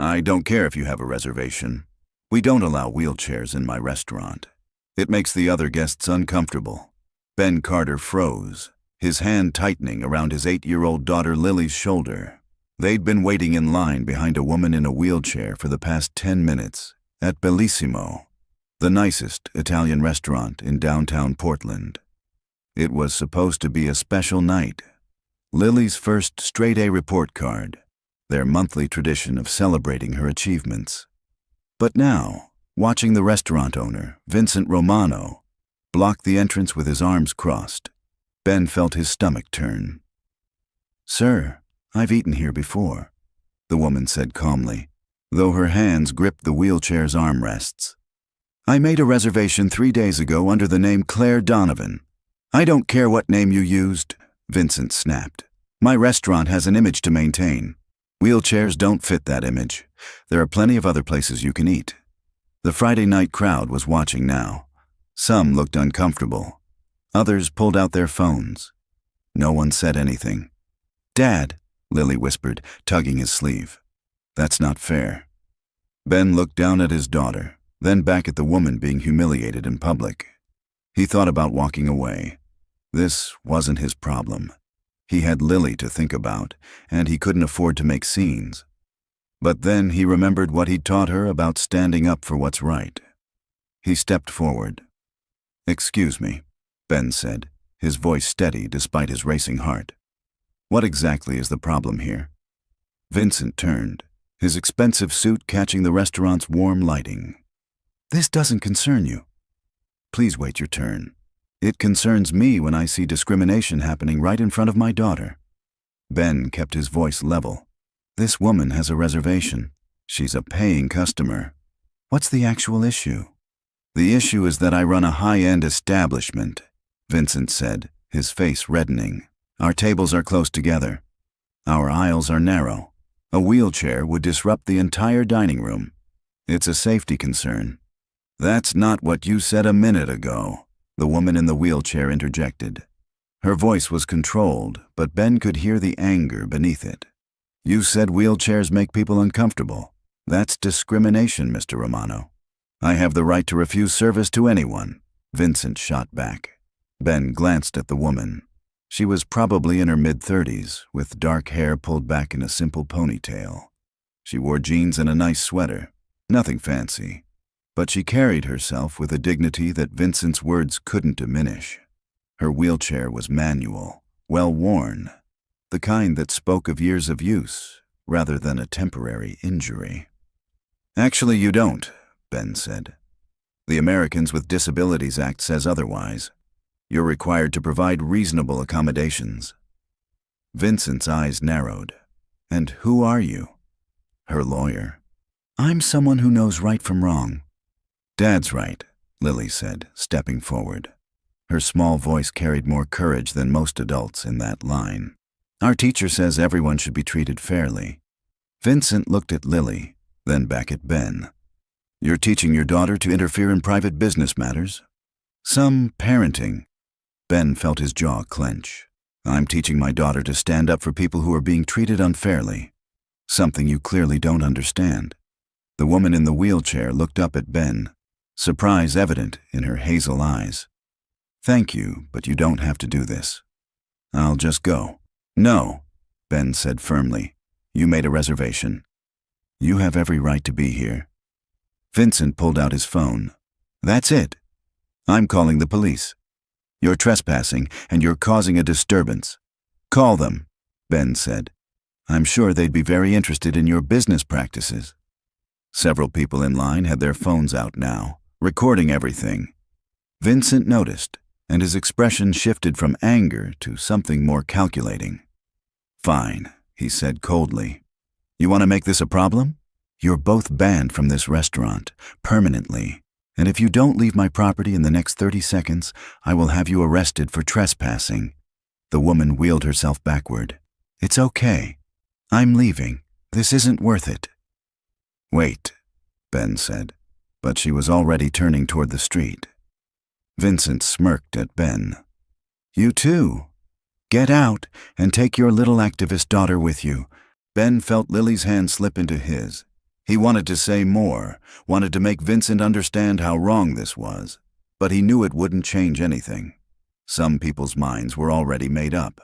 I don't care if you have a reservation. We don't allow wheelchairs in my restaurant. It makes the other guests uncomfortable. Ben Carter froze, his hand tightening around his 8-year-old daughter Lily's shoulder. They'd been waiting in line behind a woman in a wheelchair for the past 10 minutes at Bellissimo, the nicest Italian restaurant in downtown Portland. It was supposed to be a special night. Lily's first straight-A report card, their monthly tradition of celebrating her achievements. But now, watching the restaurant owner, Vincent Romano, block the entrance with his arms crossed, Ben felt his stomach turn. "Sir, I've eaten here before," the woman said calmly, though her hands gripped the wheelchair's armrests. "I made a reservation 3 days ago under the name Claire Donovan." "I don't care what name you used," Vincent snapped. "My restaurant has an image to maintain. Wheelchairs don't fit that image. There are plenty of other places you can eat." The Friday night crowd was watching now. Some looked uncomfortable. Others pulled out their phones. No one said anything. "Dad," Lily whispered, tugging his sleeve. "That's not fair." Ben looked down at his daughter, then back at the woman being humiliated in public. He thought about walking away. This wasn't his problem. He had Lily to think about, and he couldn't afford to make scenes. But then he remembered what he'd taught her about standing up for what's right. He stepped forward. "Excuse me," Ben said, his voice steady despite his racing heart. "What exactly is the problem here?" Vincent turned, his expensive suit catching the restaurant's warm lighting. "This doesn't concern you. Please wait your turn. It concerns me when I see discrimination happening right in front of my daughter." Ben kept his voice level. "This woman has a reservation. She's a paying customer. What's the actual issue?" "The issue is that I run a high-end establishment," Vincent said, his face reddening. "Our tables are close together. Our aisles are narrow. A wheelchair would disrupt the entire dining room. It's a safety concern." "That's not what you said a minute ago," the woman in the wheelchair interjected. Her voice was controlled, but Ben could hear the anger beneath it. "You said wheelchairs make people uncomfortable. That's discrimination, Mr. Romano." "I have the right to refuse service to anyone," Vincent shot back. Ben glanced at the woman. She was probably in her mid-30s, with dark hair pulled back in a simple ponytail. She wore jeans and a nice sweater. Nothing fancy. But she carried herself with a dignity that Vincent's words couldn't diminish. Her wheelchair was manual, well-worn, the kind that spoke of years of use, rather than a temporary injury. "Actually, you don't," Ben said. "The Americans with Disabilities Act says otherwise. You're required to provide reasonable accommodations." Vincent's eyes narrowed. "And who are you?" "Her lawyer." "I'm someone who knows right from wrong." "Dad's right," Lily said, stepping forward. Her small voice carried more courage than most adults in that line. "Our teacher says everyone should be treated fairly." Vincent looked at Lily, then back at Ben. "You're teaching your daughter to interfere in private business matters?" "Some parenting." Ben felt his jaw clench. "I'm teaching my daughter to stand up for people who are being treated unfairly. Something you clearly don't understand." The woman in the wheelchair looked up at Ben, surprise evident in her hazel eyes. "Thank you, but you don't have to do this." "I'll just go." "No," Ben said firmly. "You made a reservation. You have every right to be here." Vincent pulled out his phone. "That's it. I'm calling the police. You're trespassing, and you're causing a disturbance." "Call them," Ben said. "I'm sure they'd be very interested in your business practices." Several people in line had their phones out now, recording everything. Vincent noticed, and his expression shifted from anger to something more calculating. "Fine," he said coldly. "You want to make this a problem? You're both banned from this restaurant, permanently. And if you don't leave my property in the next 30 seconds, I will have you arrested for trespassing." The woman wheeled herself backward. "It's okay. I'm leaving. This isn't worth it." "Wait," Ben said, but she was already turning toward the street. Vincent smirked at Ben. "You too. Get out and take your little activist daughter with you." Ben felt Lily's hand slip into his. He wanted to say more, wanted to make Vincent understand how wrong this was, but he knew it wouldn't change anything. Some people's minds were already made up.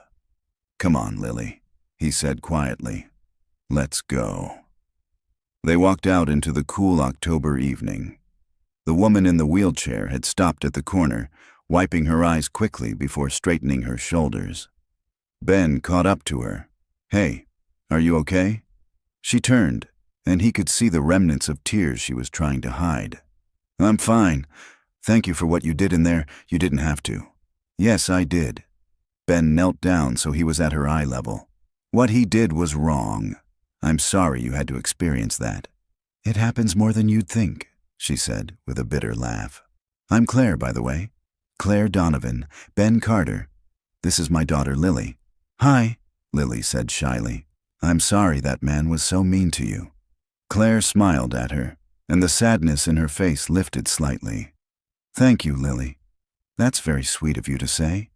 "Come on, Lily," he said quietly. "Let's go." They walked out into the cool October evening. The woman in the wheelchair had stopped at the corner, wiping her eyes quickly before straightening her shoulders. Ben caught up to her. "Hey, are you okay?" She turned, and he could see the remnants of tears she was trying to hide. "I'm fine. Thank you for what you did in there. You didn't have to." "Yes, I did." Ben knelt down so he was at her eye level. "What he did was wrong. I'm sorry you had to experience that." "It happens more than you'd think," she said with a bitter laugh. "I'm Claire, by the way. Claire Donovan, Ben Carter. This is my daughter, Lily." "Hi," Lily said shyly. "I'm sorry that man was so mean to you." Claire smiled at her, and the sadness in her face lifted slightly. "Thank you, Lily. That's very sweet of you to say.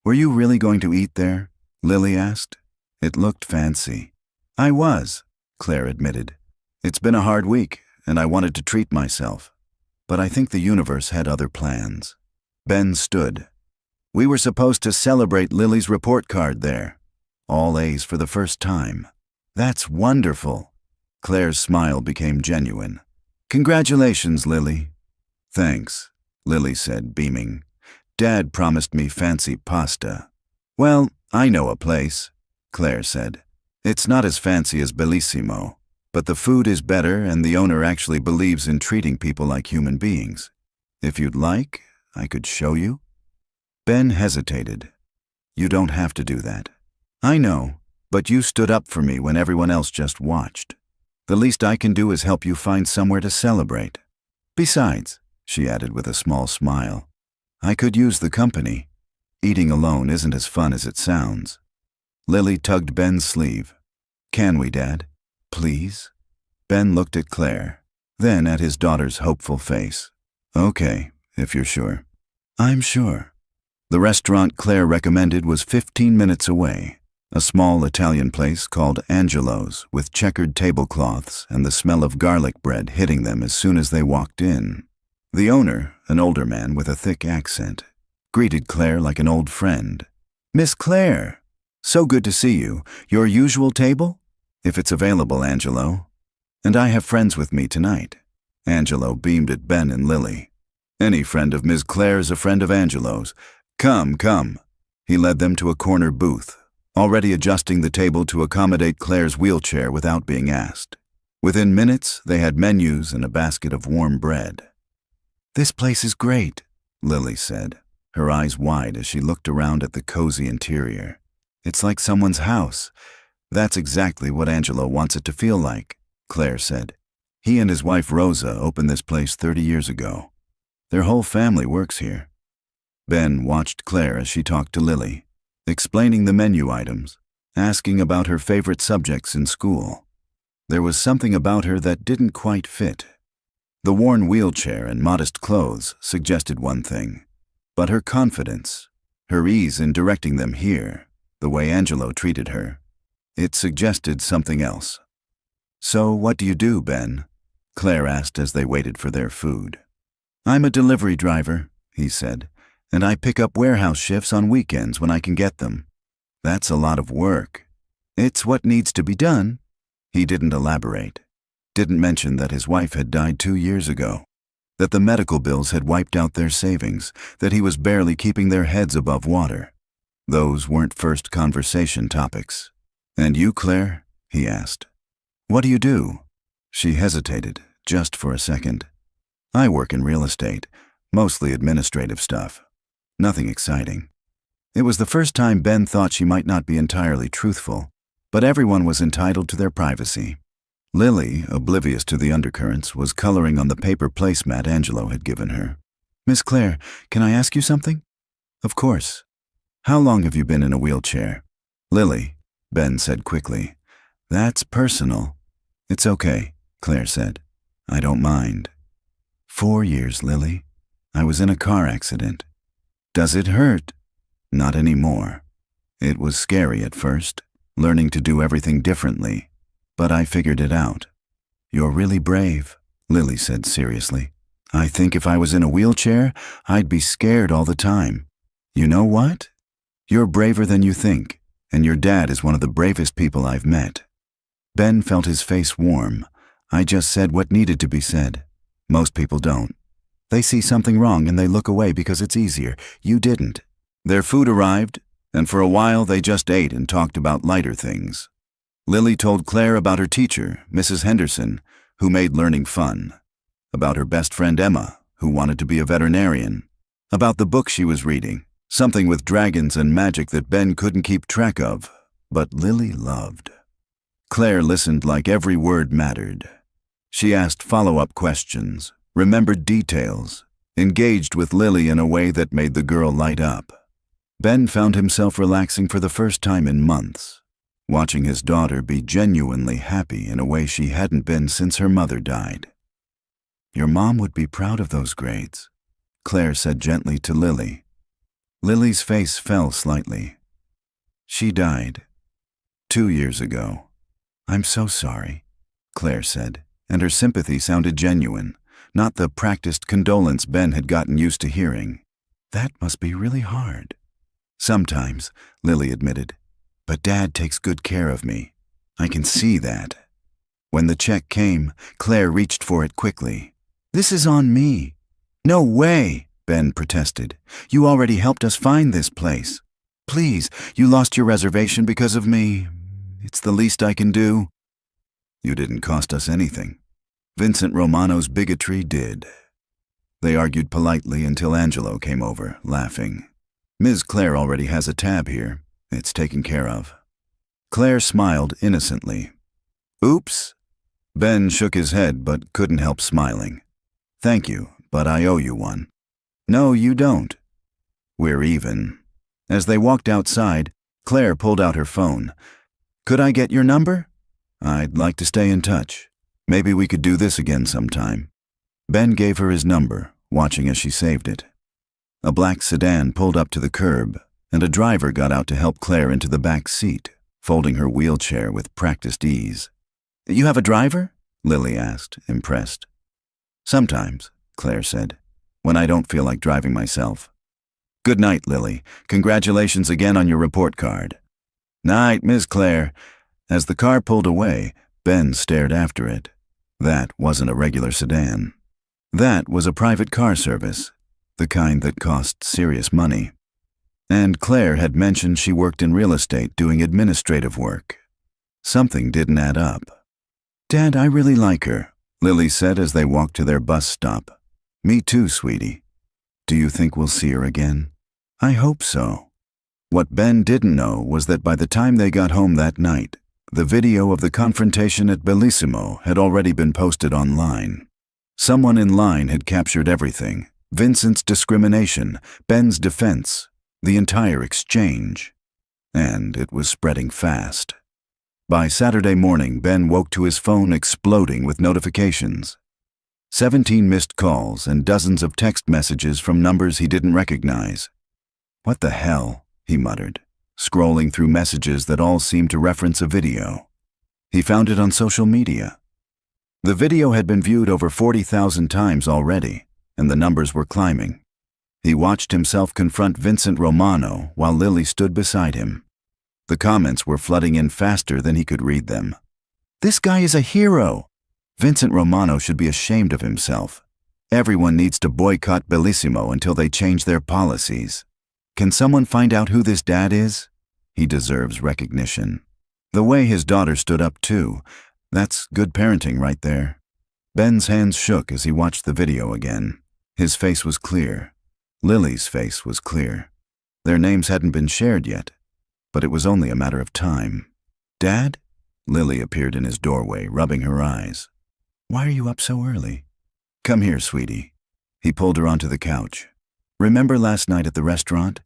Were you really going to eat there?" Lily asked. "It looked fancy." "I was," Claire admitted. "It's been a hard week, and I wanted to treat myself. But I think the universe had other plans." Ben stood. "We were supposed to celebrate Lily's report card there. All A's for the first time." "That's wonderful." Claire's smile became genuine. "Congratulations, Lily." "Thanks," Lily said, beaming. "Dad promised me fancy pasta." "Well, I know a place," Claire said. "It's not as fancy as Bellissimo, but the food is better and the owner actually believes in treating people like human beings. If you'd like, I could show you." Ben hesitated. "You don't have to do that." "I know, but you stood up for me when everyone else just watched. The least I can do is help you find somewhere to celebrate. Besides," she added with a small smile, "I could use the company. Eating alone isn't as fun as it sounds." Lily tugged Ben's sleeve. "Can we, Dad? Please?" Ben looked at Claire, then at his daughter's hopeful face. "Okay, if you're sure." "I'm sure." The restaurant Claire recommended was 15 minutes away, a small Italian place called Angelo's with checkered tablecloths and the smell of garlic bread hitting them as soon as they walked in. The owner, an older man with a thick accent, greeted Claire like an old friend. "Miss Claire, so good to see you. Your usual table?" "If it's available, Angelo. And I have friends with me tonight." Angelo beamed at Ben and Lily. "Any friend of Miss Claire is a friend of Angelo's. Come, come." He led them to a corner booth, already adjusting the table to accommodate Claire's wheelchair without being asked. Within minutes, they had menus and a basket of warm bread. "This place is great," Lily said, her eyes wide as she looked around at the cozy interior. "It's like someone's house." "That's exactly what Angelo wants it to feel like," Claire said. "He and his wife Rosa opened this place 30 years ago. Their whole family works here." Ben watched Claire as she talked to Lily, explaining the menu items, asking about her favorite subjects in school. There was something about her that didn't quite fit. The worn wheelchair and modest clothes suggested one thing, but her confidence, her ease in directing them here, the way Angelo treated her, it suggested something else. "So what do you do, Ben?" Claire asked as they waited for their food. "I'm a delivery driver," he said, "and I pick up warehouse shifts on weekends when I can get them." "That's a lot of work." "It's what needs to be done." He didn't elaborate, didn't mention that his wife had died 2 years ago, that the medical bills had wiped out their savings, that he was barely keeping their heads above water. Those weren't first conversation topics. "And you, Claire?" he asked. "What do you do?" She hesitated, just for a second. "I work in real estate, mostly administrative stuff. Nothing exciting." It was the first time Ben thought she might not be entirely truthful, but everyone was entitled to their privacy. Lily, oblivious to the undercurrents, was coloring on the paper placemat Angelo had given her. "Miss Claire, can I ask you something?" "Of course." "How long have you been in a wheelchair?" "Lily," Ben said quickly. "That's personal." "It's okay," Claire said. "I don't mind." 4 years, Lily. I was in a car accident." "Does it hurt?" "Not anymore. It was scary at first, learning to do everything differently, but I figured it out." "You're really brave," Lily said seriously. "I think if I was in a wheelchair, I'd be scared all the time. You know what? You're braver than you think, and your dad is one of the bravest people I've met." Ben felt his face warm. "I just said what needed to be said. Most people don't. They see something wrong and they look away because it's easier. You didn't." Their food arrived, and for a while they just ate and talked about lighter things. Lily told Claire about her teacher, Mrs. Henderson, who made learning fun, about her best friend Emma, who wanted to be a veterinarian, about the book she was reading, something with dragons and magic that Ben couldn't keep track of, but Lily loved. Claire listened like every word mattered. She asked follow-up questions, remembered details, engaged with Lily in a way that made the girl light up. Ben found himself relaxing for the first time in months, watching his daughter be genuinely happy in a way she hadn't been since her mother died. "Your mom would be proud of those grades," Claire said gently to Lily. Lily's face fell slightly. "She died 2 years ago." "I'm so sorry," Claire said, and her sympathy sounded genuine, not the practiced condolence Ben had gotten used to hearing. "That must be really hard." "Sometimes," Lily admitted, "but Dad takes good care of me. I can see that." When the check came, Claire reached for it quickly. "This is on me." "No way," Ben protested. "You already helped us find this place. Please, you lost your reservation because of me. It's the least I can do." "You didn't cost us anything. Vincent Romano's bigotry did." They argued politely until Angelo came over, laughing. "Ms. Claire already has a tab here. It's taken care of." Claire smiled innocently. "Oops." Ben shook his head but couldn't help smiling. "Thank you, but I owe you one." "No, you don't." "We're even." As they walked outside, Claire pulled out her phone. "Could I get your number? I'd like to stay in touch. Maybe we could do this again sometime." Ben gave her his number, watching as she saved it. A black sedan pulled up to the curb, and a driver got out to help Claire into the back seat, folding her wheelchair with practiced ease. "You have a driver?" Lily asked, impressed. "Sometimes," Claire said, "when I don't feel like driving myself." "Good night, Lily. Congratulations again on your report card." "Night, Miss Claire." As the car pulled away, Ben stared after it. That wasn't a regular sedan. That was a private car service, the kind that cost serious money. And Claire had mentioned she worked in real estate doing administrative work. Something didn't add up. "Dad, I really like her," Lily said as they walked to their bus stop. "Me too, sweetie." "Do you think we'll see her again?" "I hope so." What Ben didn't know was that by the time they got home that night, the video of the confrontation at Bellissimo had already been posted online. Someone in line had captured everything: Vincent's discrimination, Ben's defense, the entire exchange. And it was spreading fast. By Saturday morning, Ben woke to his phone exploding with notifications. 17 missed calls and dozens of text messages from numbers he didn't recognize. "What the hell?" he muttered, scrolling through messages that all seemed to reference a video. He found it on social media. The video had been viewed over 40,000 times already, and the numbers were climbing. He watched himself confront Vincent Romano while Lily stood beside him. The comments were flooding in faster than he could read them. "This guy is a hero. Vincent Romano should be ashamed of himself. Everyone needs to boycott Bellissimo until they change their policies. Can someone find out who this dad is? He deserves recognition." The way his daughter stood up too, that's good parenting right there. Ben's hands shook as he watched the video again. His face was clear. Lily's face was clear. Their names hadn't been shared yet, but it was only a matter of time. "Dad?" Lily appeared in his doorway, rubbing her eyes. "Why are you up so early?" "Come here, sweetie." He pulled her onto the couch. "Remember last night at the restaurant?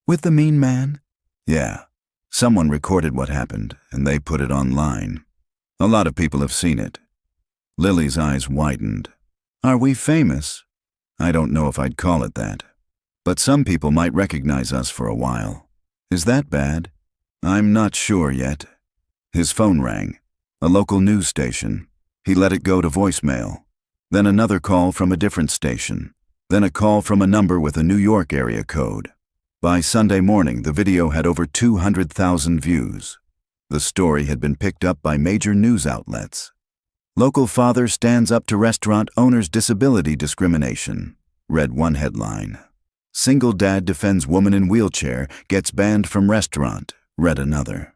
With the mean man?" "Yeah. Someone recorded what happened, and they put it online. A lot of people have seen it." Lily's eyes widened. "Are we famous?" "I don't know if I'd call it that. But some people might recognize us for a while." "Is that bad?" "I'm not sure yet." His phone rang. A local news station. He let it go to voicemail. Then another call from a different station. Then a call from a number with a New York area code. By Sunday morning, the video had over 200,000 views. The story had been picked up by major news outlets. Local father stands up to restaurant owner's disability discrimination, read one headline. Single dad defends woman in wheelchair, gets banned from restaurant, read another.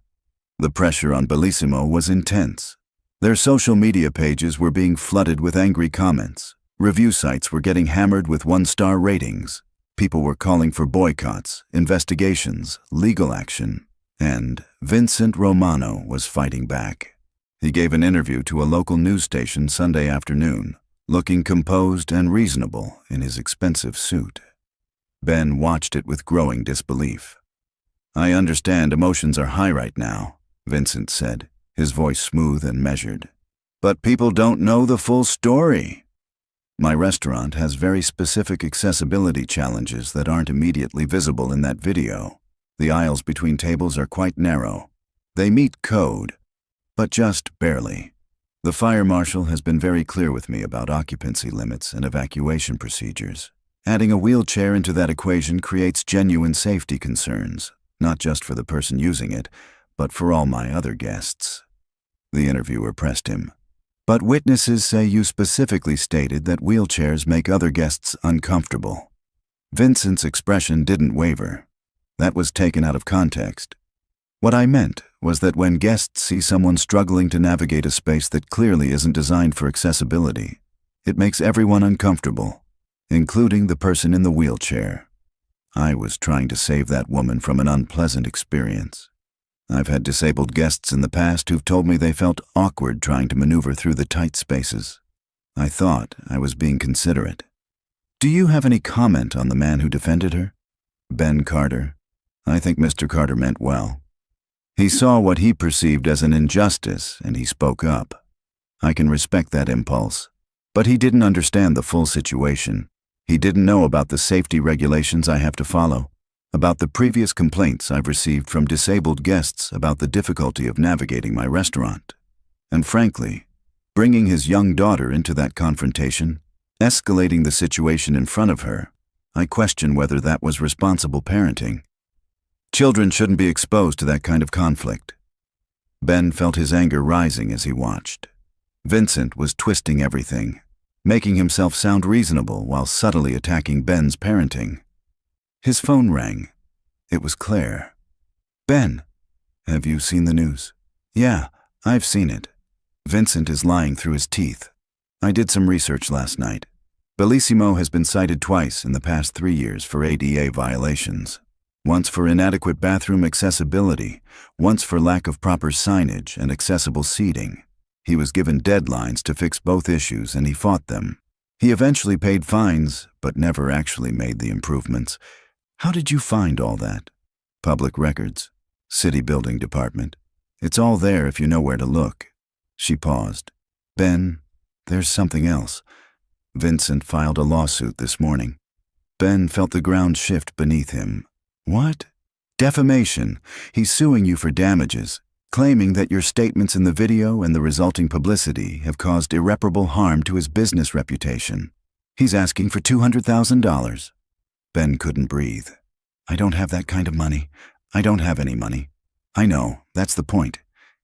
The pressure on Bellissimo was intense. Their social media pages were being flooded with angry comments. Review sites were getting hammered with one-star ratings. People were calling for boycotts, investigations, legal action. And Vincent Romano was fighting back. He gave an interview to a local news station Sunday afternoon, looking composed and reasonable in his expensive suit. Ben watched it with growing disbelief. "I understand emotions are high right now," Vincent said, his voice smooth and measured. "But people don't know the full story. My restaurant has very specific accessibility challenges that aren't immediately visible in that video. The aisles between tables are quite narrow. They meet code, but just barely. The fire marshal has been very clear with me about occupancy limits and evacuation procedures. Adding a wheelchair into that equation creates genuine safety concerns, not just for the person using it, but for all my other guests." The interviewer pressed him. "But witnesses say you specifically stated that wheelchairs make other guests uncomfortable." Vincent's expression didn't waver. That was taken out of context. "What I meant was that when guests see someone struggling to navigate a space that clearly isn't designed for accessibility, it makes everyone uncomfortable, including the person in the wheelchair. I was trying to save that woman from an unpleasant experience. I've had disabled guests in the past who've told me they felt awkward trying to maneuver through the tight spaces. I thought I was being considerate." "Do you have any comment on the man who defended her?" "Ben Carter. I think Mr. Carter meant well. He saw what he perceived as an injustice and he spoke up. I can respect that impulse. But he didn't understand the full situation. He didn't know about the safety regulations I have to follow, about the previous complaints I've received from disabled guests about the difficulty of navigating my restaurant. And frankly, bringing his young daughter into that confrontation, escalating the situation in front of her, I question whether that was responsible parenting. Children shouldn't be exposed to that kind of conflict." Ben felt his anger rising as he watched. Vincent was twisting everything, making himself sound reasonable while subtly attacking Ben's parenting. His phone rang. It was Claire. "Ben, have you seen the news?" "Yeah, I've seen it." Vincent is lying through his teeth. "I did some research last night. Bellissimo has been cited twice in the past 3 years for ADA violations. Once for inadequate bathroom accessibility, once for lack of proper signage and accessible seating. He was given deadlines to fix both issues and he fought them. He eventually paid fines, but never actually made the improvements. How did you find all that?" "Public records. City Building Department. It's all there if you know where to look." She paused. "Ben, there's something else. Vincent filed a lawsuit this morning." Ben felt the ground shift beneath him. "What?" "Defamation. He's suing you for damages, claiming that your statements in the video and the resulting publicity have caused irreparable harm to his business reputation. He's asking for $200,000. Ben couldn't breathe. "I don't have that kind of money. I don't have any money." "I know, that's the point.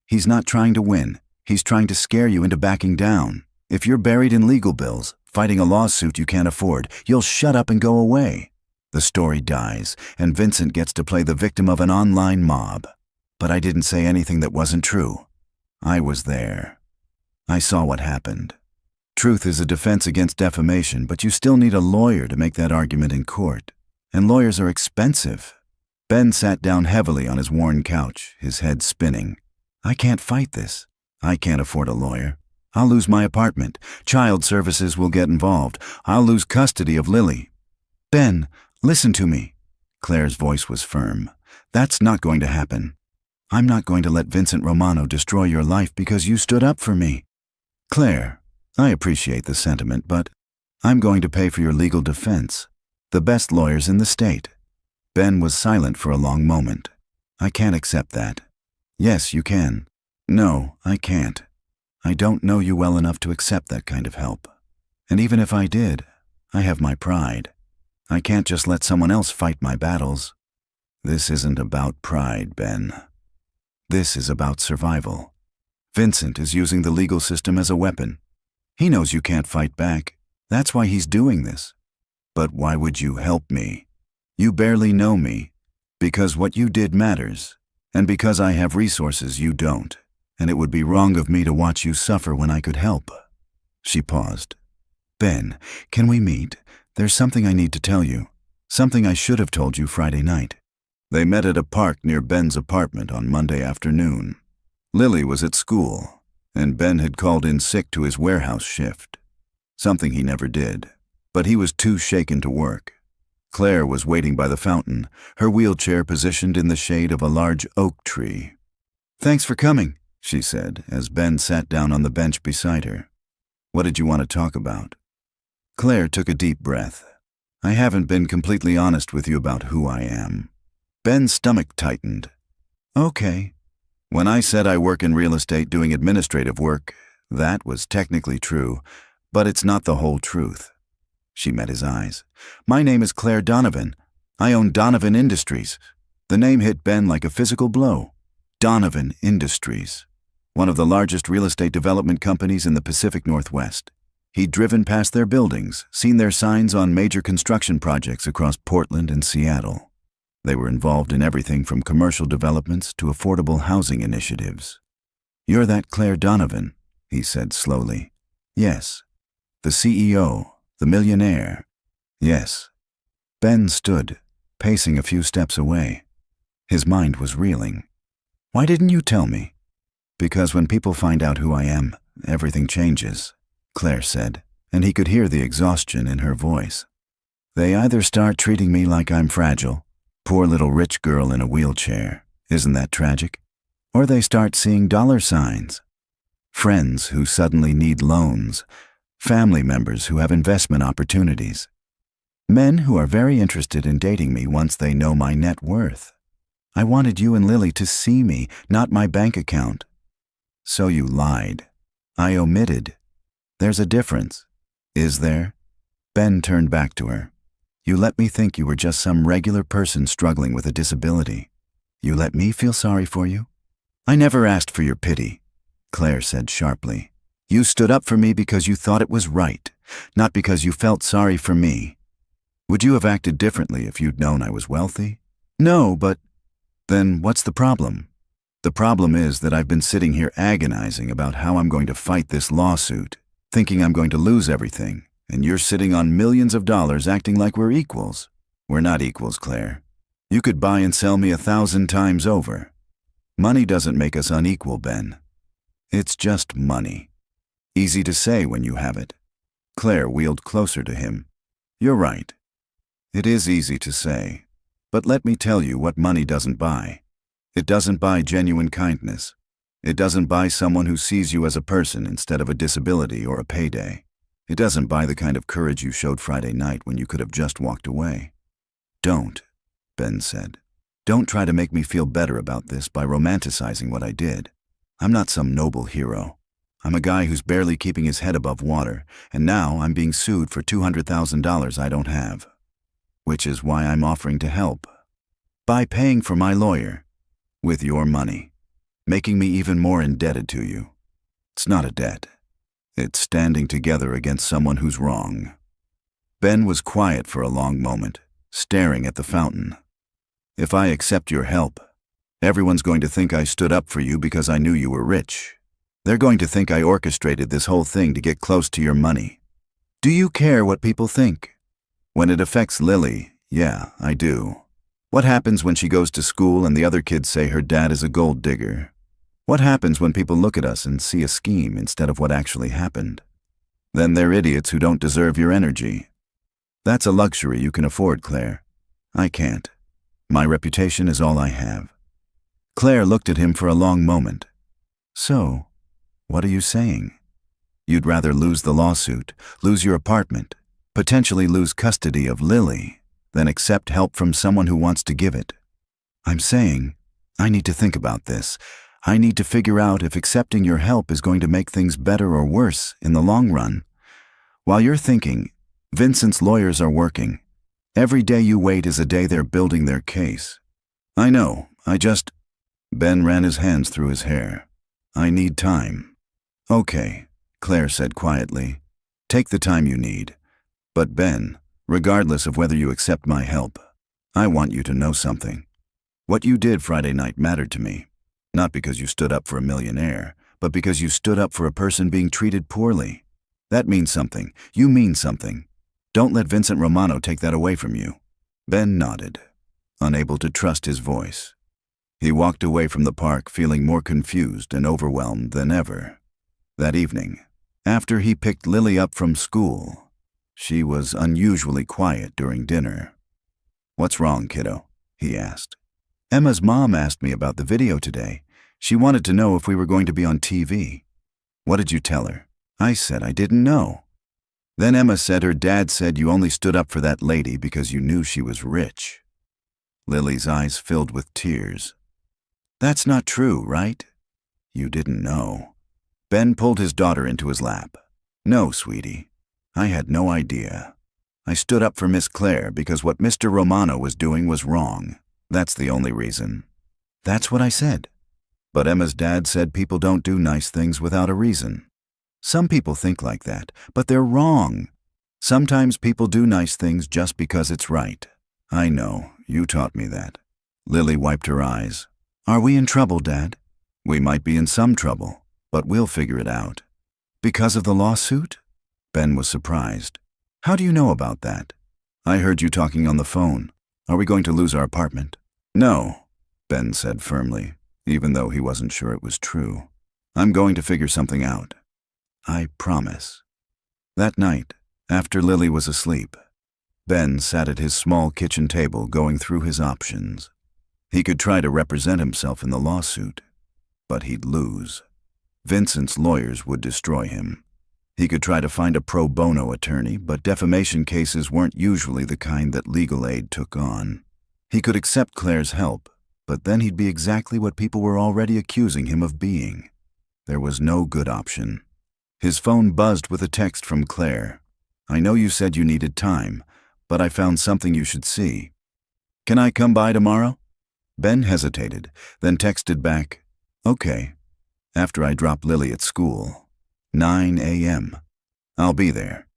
He's not trying to win. He's trying to scare you into backing down. If you're buried in legal bills, fighting a lawsuit you can't afford, you'll shut up and go away. The story dies, and Vincent gets to play the victim of an online mob. But I didn't say anything that wasn't true. I was there. I saw what happened. Truth is a defense against defamation, but you still need a lawyer to make that argument in court. And lawyers are expensive." Ben sat down heavily on his worn couch, his head spinning. "I can't fight this. I can't afford a lawyer. I'll lose my apartment. Child services will get involved. I'll lose custody of Lily." "Ben, listen to me." Claire's voice was firm. "That's not going to happen. I'm not going to let Vincent Romano destroy your life because you stood up for me. Claire, I appreciate the sentiment, but I'm going to pay for your legal defense. The best lawyers in the state." Ben was silent for a long moment. "I can't accept that." "Yes, you can." "No, I can't. I don't know you well enough to accept that kind of help. And even if I did, I have my pride. I can't just let someone else fight my battles. This isn't about pride, Ben. This is about survival. Vincent is using the legal system as a weapon. He knows you can't fight back. That's why he's doing this. But why would you help me? You barely know me. Because what you did matters. And because I have resources you don't. And it would be wrong of me to watch you suffer when I could help. She paused. Ben, can we meet? There's something I need to tell you. Something I should have told you Friday night. They met at a park near Ben's apartment on Monday afternoon. Lily was at school, and Ben had called in sick to his warehouse shift. Something he never did, but he was too shaken to work. Claire was waiting by the fountain, her wheelchair positioned in the shade of a large oak tree. "Thanks for coming," she said, as Ben sat down on the bench beside her. "What did you want to talk about?" Claire took a deep breath. "I haven't been completely honest with you about who I am." Ben's stomach tightened. "Okay. When I said I work in real estate doing administrative work, that was technically true, but it's not the whole truth." She met his eyes. "My name is Claire Donovan. I own Donovan Industries." The name hit Ben like a physical blow. Donovan Industries, one of the largest real estate development companies in the Pacific Northwest. He'd driven past their buildings, seen their signs on major construction projects across Portland and Seattle. They were involved in everything from commercial developments to affordable housing initiatives. "You're that Claire Donovan," he said slowly. "Yes." "The CEO, the millionaire." "Yes." Ben stood, pacing a few steps away. His mind was reeling. "Why didn't you tell me?" "Because when people find out who I am, everything changes," Claire said, and he could hear the exhaustion in her voice. "They either start treating me like I'm fragile, poor little rich girl in a wheelchair, isn't that tragic? Or they start seeing dollar signs. Friends who suddenly need loans, family members who have investment opportunities, men who are very interested in dating me once they know my net worth. I wanted you and Lily to see me, not my bank account." "So you lied." "I omitted. There's a difference." "Is there?" Ben turned back to her. "You let me think you were just some regular person struggling with a disability. You let me feel sorry for you?" "I never asked for your pity," Claire said sharply. "You stood up for me because you thought it was right, not because you felt sorry for me. Would you have acted differently if you'd known I was wealthy?" "No, but..." "Then what's the problem?" "The problem is that I've been sitting here agonizing about how I'm going to fight this lawsuit, thinking I'm going to lose everything. And you're sitting on millions of dollars acting like we're equals. We're not equals, Claire. You could buy and sell me 1,000 times over. Money doesn't make us unequal, Ben. It's just money. Easy to say when you have it." Claire wheeled closer to him. "You're right. It is easy to say. But let me tell you what money doesn't buy. It doesn't buy genuine kindness. It doesn't buy someone who sees you as a person instead of a disability or a payday. It doesn't buy the kind of courage you showed Friday night when you could have just walked away." "Don't," Ben said. "Don't try to make me feel better about this by romanticizing what I did. I'm not some noble hero. I'm a guy who's barely keeping his head above water, and now I'm being sued for $200,000 I don't have. Which is why I'm offering to help. By paying for my lawyer. With your money. Making me even more indebted to you. It's not a debt. It's standing together against someone who's wrong." Ben was quiet for a long moment, staring at the fountain. "If I accept your help, everyone's going to think I stood up for you because I knew you were rich. They're going to think I orchestrated this whole thing to get close to your money. Do you care what people think?" "When it affects Lily, yeah, I do. What happens when she goes to school and the other kids say her dad is a gold digger? What happens when people look at us and see a scheme instead of what actually happened? Then they're idiots who don't deserve your energy. That's a luxury you can afford, Claire. I can't. My reputation is all I have." Claire looked at him for a long moment. "So, what are you saying? You'd rather lose the lawsuit, lose your apartment, potentially lose custody of Lily, than accept help from someone who wants to give it?" "I'm saying, I need to think about this. I need to figure out if accepting your help is going to make things better or worse in the long run. While you're thinking, Vincent's lawyers are working. Every day you wait is a day they're building their case. I know, Ben ran his hands through his hair. I need time. Okay, Claire said quietly. Take the time you need. But Ben, regardless of whether you accept my help, I want you to know something. What you did Friday night mattered to me. Not because you stood up for a millionaire, but because you stood up for a person being treated poorly. That means something. You mean something. Don't let Vincent Romano take that away from you. Ben nodded, unable to trust his voice. He walked away from the park feeling more confused and overwhelmed than ever. That evening, after he picked Lily up from school, she was unusually quiet during dinner. "What's wrong, kiddo?" he asked. "Emma's mom asked me about the video today. She wanted to know if we were going to be on TV. What did you tell her?" I said I didn't know. Then Emma said her dad said you only stood up for that lady because you knew she was rich. Lily's eyes filled with tears. "That's not true, right?" "You didn't know." Ben pulled his daughter into his lap. "No, sweetie. I had no idea. I stood up for Miss Claire because what Mr. Romano was doing was wrong. That's the only reason." "That's what I said." "But Emma's dad said people don't do nice things without a reason." "Some people think like that, but they're wrong. Sometimes people do nice things just because it's right." "I know, you taught me that." Lily wiped her eyes. "Are we in trouble, Dad?" "We might be in some trouble, but we'll figure it out." "Because of the lawsuit?" Ben was surprised. "How do you know about that?" "I heard you talking on the phone. Are we going to lose our apartment?" "No," Ben said firmly, even though he wasn't sure it was true. "I'm going to figure something out. I promise." That night, after Lily was asleep, Ben sat at his small kitchen table going through his options. He could try to represent himself in the lawsuit, but he'd lose. Vincent's lawyers would destroy him. He could try to find a pro bono attorney, but defamation cases weren't usually the kind that legal aid took on. He could accept Claire's help, but then he'd be exactly what people were already accusing him of being. There was no good option. His phone buzzed with a text from Claire. "I know you said you needed time, but I found something you should see. Can I come by tomorrow?" Ben hesitated, then texted back, "Okay, after I drop Lily at school. 9 a.m. I'll be there."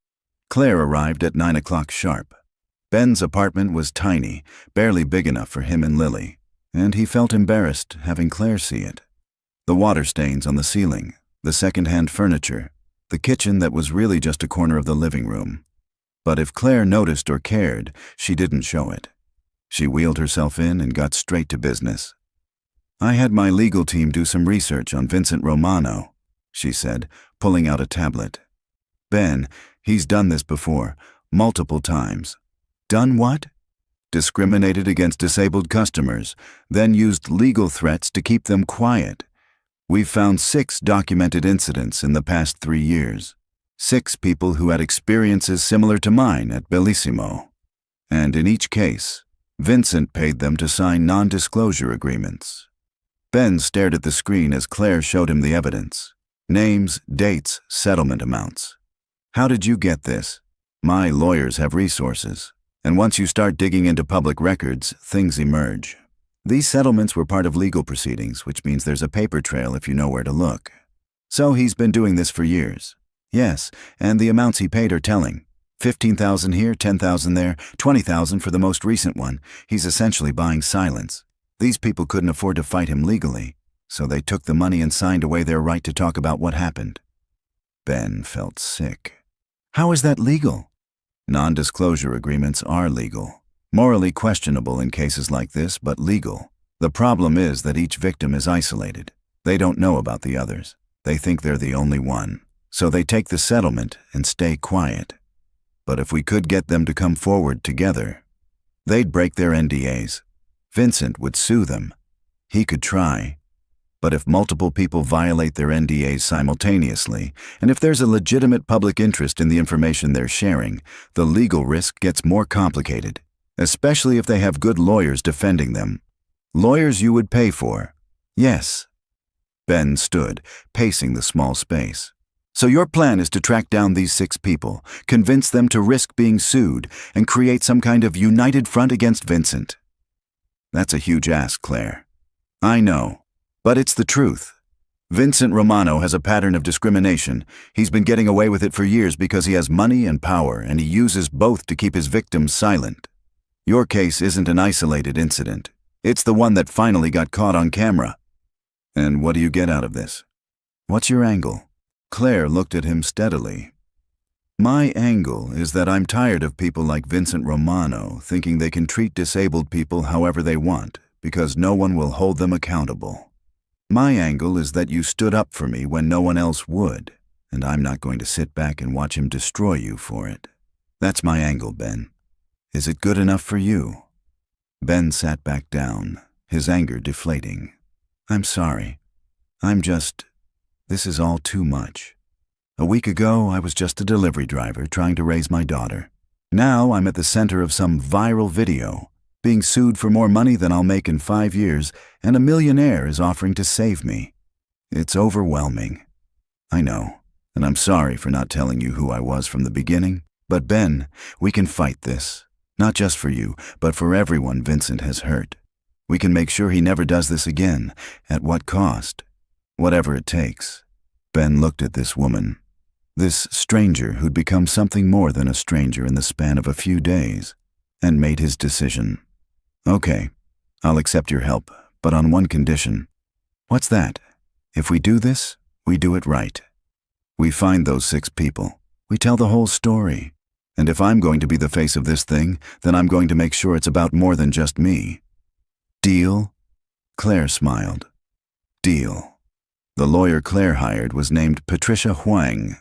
Claire arrived at 9 o'clock sharp. Ben's apartment was tiny, barely big enough for him and Lily, and he felt embarrassed having Claire see it. The water stains on the ceiling, the second-hand furniture, the kitchen that was really just a corner of the living room. But if Claire noticed or cared, she didn't show it. She wheeled herself in and got straight to business. "I had my legal team do some research on Vincent Romano," she said, pulling out a tablet. "Ben, he's done this before, multiple times." "Done what?" "Discriminated against disabled customers, then used legal threats to keep them quiet. We've found 6 documented incidents in the past 3 years. 6 people who had experiences similar to mine at Bellissimo. And in each case, Vincent paid them to sign non-disclosure agreements." Ben stared at the screen as Claire showed him the evidence. Names, dates, settlement amounts. "How did you get this?" "My lawyers have resources. And once you start digging into public records, things emerge. These settlements were part of legal proceedings, which means there's a paper trail if you know where to look." "So he's been doing this for years?" "Yes, and the amounts he paid are telling. 15,000 here, 10,000 there, 20,000 for the most recent one. He's essentially buying silence. These people couldn't afford to fight him legally, so they took the money and signed away their right to talk about what happened." Ben felt sick. "How is that legal?" "Non-disclosure agreements are legal. Morally questionable in cases like this, but legal. The problem is that each victim is isolated. They don't know about the others. They think they're the only one. So they take the settlement and stay quiet. But if we could get them to come forward together, they'd break their NDAs. Vincent would sue them. He could try. But if multiple people violate their NDAs simultaneously, and if there's a legitimate public interest in the information they're sharing, the legal risk gets more complicated. Especially if they have good lawyers defending them. Lawyers you would pay for." "Yes." Ben stood, pacing the small space. So your plan is to track down these 6 people, convince them to risk being sued, and create some kind of united front against Vincent. That's a huge ask, Claire. I know, but it's the truth. Vincent Romano has a pattern of discrimination. He's been getting away with it for years because he has money and power, and he uses both to keep his victims silent. Your case isn't an isolated incident. It's the one that finally got caught on camera. And what do you get out of this? What's your angle? Claire looked at him steadily. My angle is that I'm tired of people like Vincent Romano thinking they can treat disabled people however they want because no one will hold them accountable. My angle is that you stood up for me when no one else would, and I'm not going to sit back and watch him destroy you for it. That's my angle, Ben. Is it good enough for you? Ben sat back down, his anger deflating. I'm sorry. This is all too much. A week ago, I was just a delivery driver trying to raise my daughter. Now I'm at the center of some viral video, being sued for more money than I'll make in 5 years, and a millionaire is offering to save me. It's overwhelming. I know, and I'm sorry for not telling you who I was from the beginning, but Ben, we can fight this. Not just for you, but for everyone Vincent has hurt. We can make sure he never does this again. At what cost? Whatever it takes. Ben looked at this woman. This stranger who'd become something more than a stranger in the span of a few days, and made his decision. Okay, I'll accept your help, but on one condition. What's that? If we do this, we do it right. We find those 6 people. We tell the whole story. And if I'm going to be the face of this thing, then I'm going to make sure it's about more than just me. Deal? Claire smiled. Deal. The lawyer Claire hired was named Patricia Huang,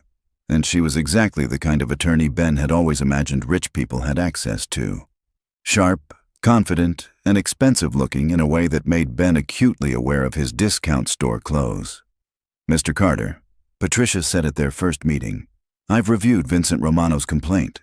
and she was exactly the kind of attorney Ben had always imagined rich people had access to. Sharp, confident, and expensive-looking in a way that made Ben acutely aware of his discount store clothes. Mr. Carter, Patricia said at their first meeting, I've reviewed Vincent Romano's complaint.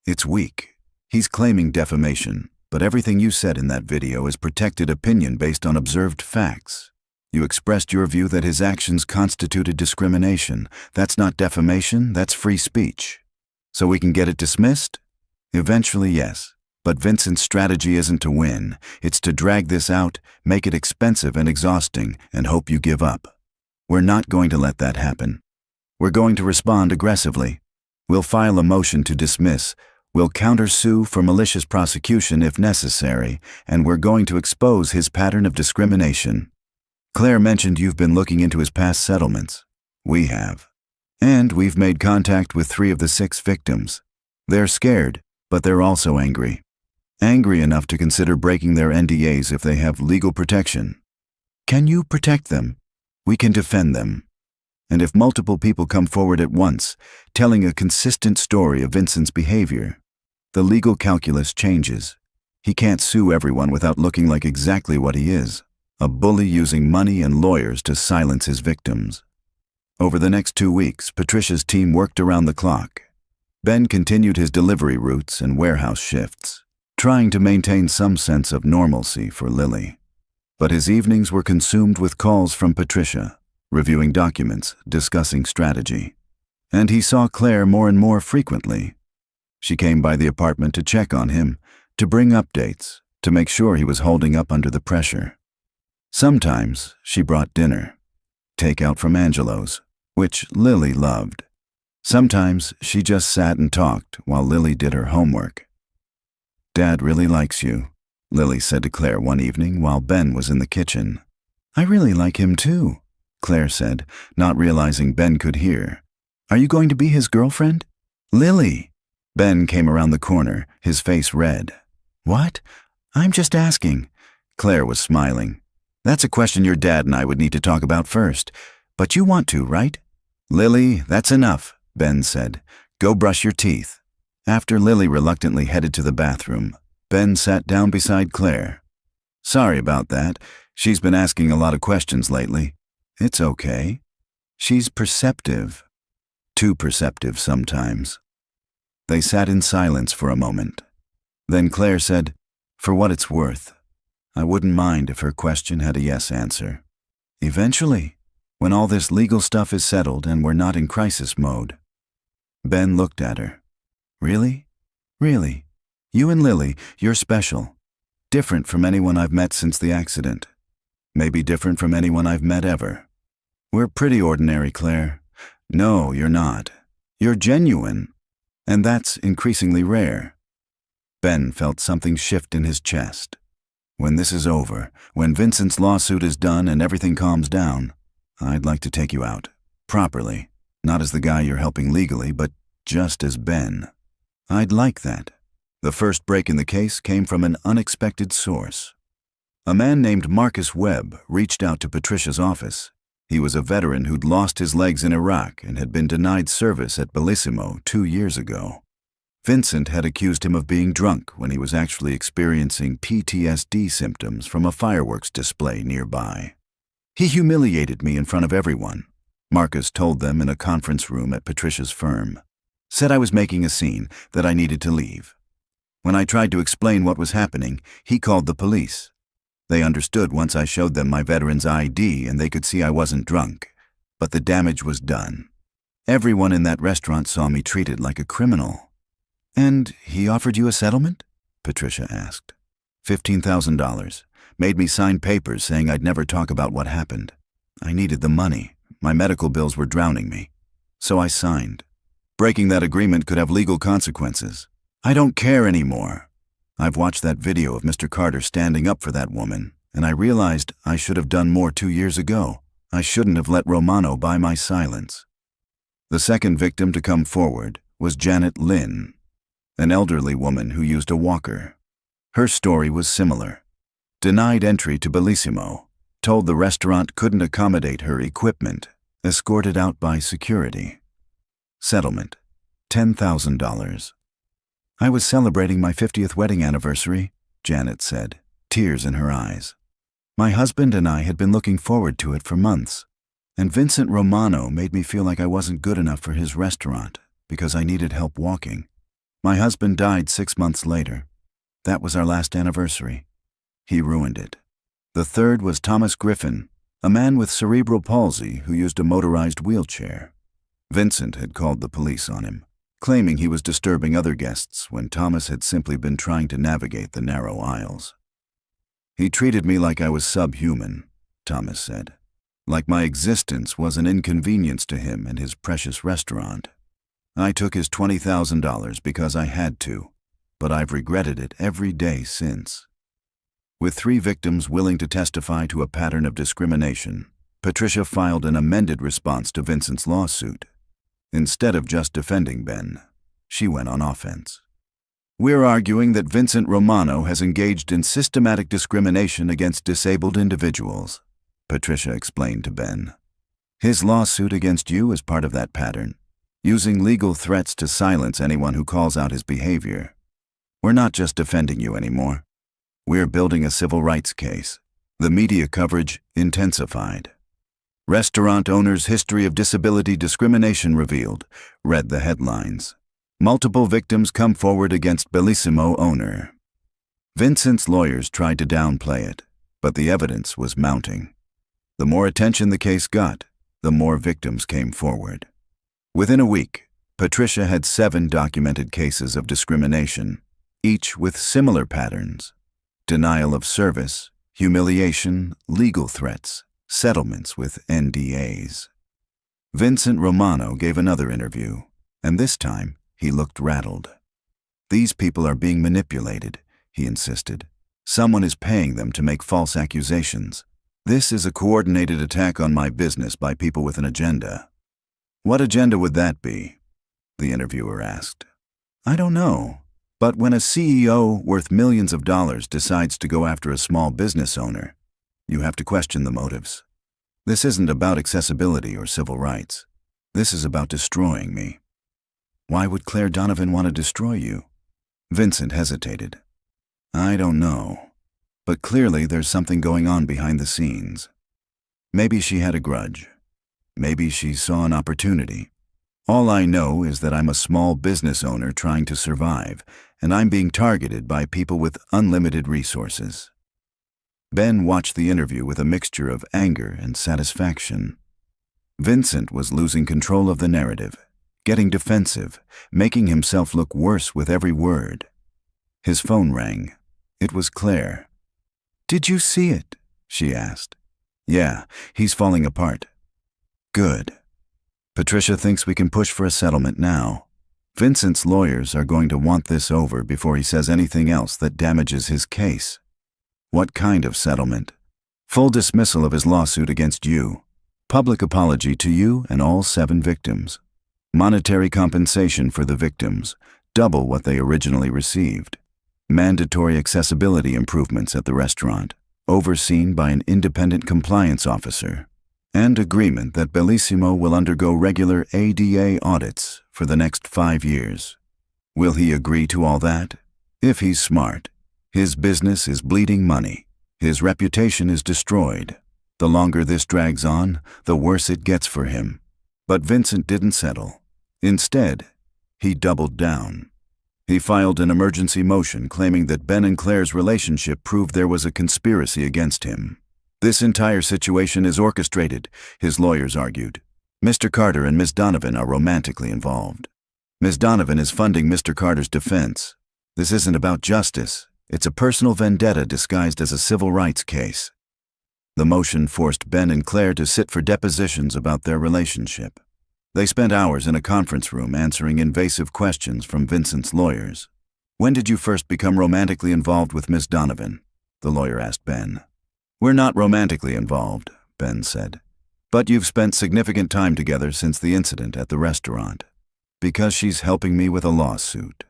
It's weak. He's claiming defamation, but everything you said in that video is protected opinion based on observed facts. You expressed your view that his actions constituted discrimination. That's not defamation, that's free speech. So we can get it dismissed? Eventually, yes. But Vincent's strategy isn't to win. It's to drag this out, make it expensive and exhausting, and hope you give up. We're not going to let that happen. We're going to respond aggressively. We'll file a motion to dismiss. We'll countersue for malicious prosecution if necessary, and we're going to expose his pattern of discrimination. Claire mentioned you've been looking into his past settlements. We have. And we've made contact with 3 of the 6 victims. They're scared, but they're also angry. Angry enough to consider breaking their NDAs if they have legal protection. Can you protect them? We can defend them. And if multiple people come forward at once, telling a consistent story of Vincent's behavior, the legal calculus changes. He can't sue everyone without looking like exactly what he is, a bully using money and lawyers to silence his victims. Over the next 2 weeks, Patricia's team worked around the clock. Ben continued his delivery routes and warehouse shifts, trying to maintain some sense of normalcy for Lily. But his evenings were consumed with calls from Patricia, reviewing documents, discussing strategy. And he saw Claire more and more frequently. She came by the apartment to check on him, to bring updates, to make sure he was holding up under the pressure. Sometimes she brought dinner, takeout from Angelo's, which Lily loved. Sometimes she just sat and talked while Lily did her homework. Dad really likes you, Lily said to Claire one evening while Ben was in the kitchen. I really like him too, Claire said, not realizing Ben could hear. Are you going to be his girlfriend? Lily! Ben came around the corner, his face red. What? I'm just asking. Claire was smiling. That's a question your dad and I would need to talk about first. But you want to, right? Lily, that's enough, Ben said. Go brush your teeth. After Lily reluctantly headed to the bathroom, Ben sat down beside Claire. Sorry about that. She's been asking a lot of questions lately. It's okay. She's perceptive. Too perceptive sometimes. They sat in silence for a moment. Then Claire said, For what it's worth, I wouldn't mind if her question had a yes answer. Eventually, When all this legal stuff is settled and we're not in crisis mode. Ben looked at her. Really? Really? You and Lily, you're special. Different from anyone I've met since the accident. Maybe different from anyone I've met ever. We're pretty ordinary, Claire. No, you're not. You're genuine. And that's increasingly rare. Ben felt something shift in his chest. When this is over, when Vincent's lawsuit is done and everything calms down, I'd like to take you out. Properly. Not as the guy you're helping legally, but just as Ben. I'd like that. The first break in the case came from an unexpected source. A man named Marcus Webb reached out to Patricia's office. He was a veteran who'd lost his legs in Iraq and had been denied service at Bellissimo 2 years ago. Vincent had accused him of being drunk when he was actually experiencing PTSD symptoms from a fireworks display nearby. He humiliated me in front of everyone, Marcus told them in a conference room at Patricia's firm. Said I was making a scene, that I needed to leave. When I tried to explain what was happening, he called the police. They understood once I showed them my veteran's ID and they could see I wasn't drunk. But the damage was done. Everyone in that restaurant saw me treated like a criminal. And he offered you a settlement? Patricia asked. $15,000. Made me sign papers saying I'd never talk about what happened. I needed the money. My medical bills were drowning me. So I signed. Breaking that agreement could have legal consequences. I don't care anymore. I've watched that video of Mr. Carter standing up for that woman, and I realized I should have done more 2 years ago. I shouldn't have let Romano buy my silence. The second victim to come forward was Janet Lynn, an elderly woman who used a walker. Her story was similar. Denied entry to Bellissimo, told the restaurant couldn't accommodate her equipment, escorted out by security. Settlement, $10,000. I was celebrating my 50th wedding anniversary, Janet said, tears in her eyes. My husband and I had been looking forward to it for months, and Vincent Romano made me feel like I wasn't good enough for his restaurant because I needed help walking. My husband died 6 months later. That was our last anniversary. He ruined it. The third was Thomas Griffin, a man with cerebral palsy who used a motorized wheelchair. Vincent had called the police on him, claiming he was disturbing other guests when Thomas had simply been trying to navigate the narrow aisles. He treated me like I was subhuman, Thomas said, like my existence was an inconvenience to him and his precious restaurant. I took his $20,000 because I had to, but I've regretted it every day since. With 3 victims willing to testify to a pattern of discrimination, Patricia filed an amended response to Vincent's lawsuit. Instead of just defending Ben, she went on offense. We're arguing that Vincent Romano has engaged in systematic discrimination against disabled individuals, Patricia explained to Ben. His lawsuit against you is part of that pattern, using legal threats to silence anyone who calls out his behavior. We're not just defending you anymore. We're building a civil rights case. The media coverage intensified. Restaurant owner's history of disability discrimination revealed, read the headlines. Multiple victims come forward against Bellissimo owner. Vincent's lawyers tried to downplay it, but the evidence was mounting. The more attention the case got, the more victims came forward. Within a week, Patricia had 7 documented cases of discrimination, each with similar patterns: denial of service, humiliation, legal threats, settlements with NDAs. Vincent Romano gave another interview, and this time he looked rattled. These people are being manipulated, he insisted. Someone is paying them to make false accusations. This is a coordinated attack on my business by people with an agenda. What agenda would that be? The interviewer asked. I don't know. But when a CEO worth millions of dollars decides to go after a small business owner, you have to question the motives. This isn't about accessibility or civil rights. This is about destroying me. Why would Claire Donovan want to destroy you? Vincent hesitated. I don't know. But clearly there's something going on behind the scenes. Maybe she had a grudge. Maybe she saw an opportunity. All I know is that I'm a small business owner trying to survive, and I'm being targeted by people with unlimited resources. Ben watched the interview with a mixture of anger and satisfaction. Vincent was losing control of the narrative, getting defensive, making himself look worse with every word. His phone rang. It was Claire. "Did you see it?" she asked. "Yeah, he's falling apart." "Good. Patricia thinks we can push for a settlement now. Vincent's lawyers are going to want this over before he says anything else that damages his case." "What kind of settlement?" "Full dismissal of his lawsuit against you. Public apology to you and all 7 victims. Monetary compensation for the victims, double what they originally received. Mandatory accessibility improvements at the restaurant, overseen by an independent compliance officer. And agreement that Bellissimo will undergo regular ADA audits for the next 5 years. Will he agree to all that? If he's smart. His business is bleeding money. His reputation is destroyed. The longer this drags on, the worse it gets for him. But Vincent didn't settle. Instead, he doubled down. He filed an emergency motion claiming that Ben and Claire's relationship proved there was a conspiracy against him. "This entire situation is orchestrated," his lawyers argued. "Mr. Carter and Ms. Donovan are romantically involved. Ms. Donovan is funding Mr. Carter's defense. This isn't about justice. It's a personal vendetta disguised as a civil rights case." The motion forced Ben and Claire to sit for depositions about their relationship. They spent hours in a conference room answering invasive questions from Vincent's lawyers. "When did you first become romantically involved with Ms. Donovan?" the lawyer asked Ben. "We're not romantically involved," Ben said. "But you've spent significant time together since the incident at the restaurant. Because she's helping me with a lawsuit.